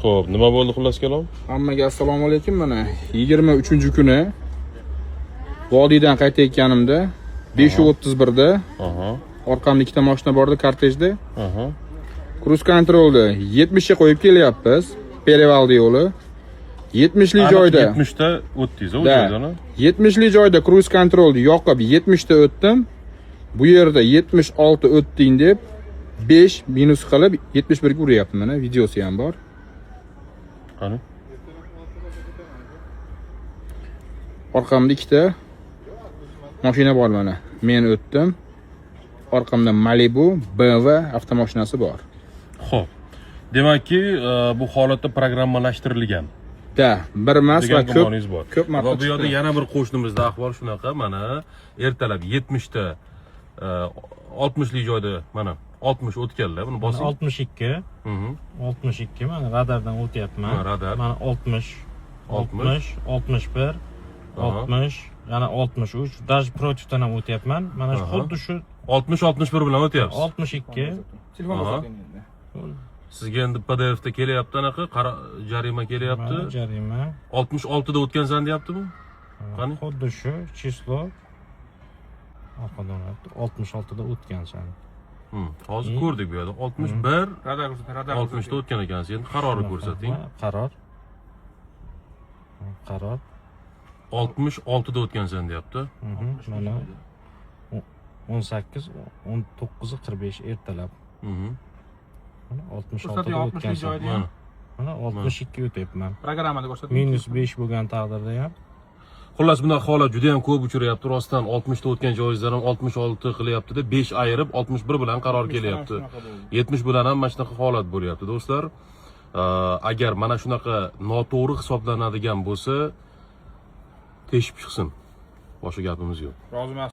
Xo'p, nima bo'ldi xullas kalom? Hammaga assalomu alaykum. Mana 23-kuni vodiydan qaytayotganimda 5:31 da orqamda ikkita mashina bor edi kortejda. Cruise controlni 70 ga qo'yib kelyapmiz. Perevaldi yo'li. 70 li joyda 70 ta o'tdingiz, u joydan. 70 li joyda cruise controlni yoqib 70 ta o'tdim. Bu yerda 76 o'tding deb 5 minus qilib 71 ga uryapti. Mana videosi ham bor. Qani? Orqamda ikkita mashina bor mana. Men o'tdim. Orqamda Malibu, BMW avtomashinasi bor. Xo'p. Demakki, bu holatda programmalashtirilgan. Da, bir emas va ko'p marta. Bu yerda yana bir qo'shnimizda ahvol shunaqa, mana ertalab 70 ta 60 li joyda mana 60 o'tganlar, buni bosing. 62. 62 mana radardan o'tyapman. Radar. Mana 60, 60, 61, 60, yana 63. Даже protivdan ham o'tyapman. Mana shu xuddi shu 60-61 bilan o'tyapsiz. 62. Telefon Sizga endi PDF da kelyapti, anaqa jarima kelyapti. Jarima. 66 da o'tgansan deyaptimi? Qani? Xuddi shu chislo orqadan 66 da o'tgansan. Hozir ko'rdik bu yerda 61, radar 60 da o'tgan ekansiz. Endi qarorni ko'rsating. Qaror. 66 da o'tgansan deyapti. Mana 18, 19, 45 ertalab. Mana 66 da o'tgansan. Mana 62 o'tyapman. Programmada ko'rsating. Minus 5 bo'lgan taqdirda ham. Xullas, bunaqa holat juda ham ko'p uchrayapti. Rostdan 60 ta o'tgan joyingizdan ham 66 qilyapti-da, 5 ayirib 61 bilan qaror kelyapti. 70 bilan ham mana shunaqa holat bo'lyapti, do'stlar. Agar mana shunaqa noto'g'ri hisoblanadigan bo'lsa, teshib chiqsin. Boshqa gapimiz yo'q. Roziman.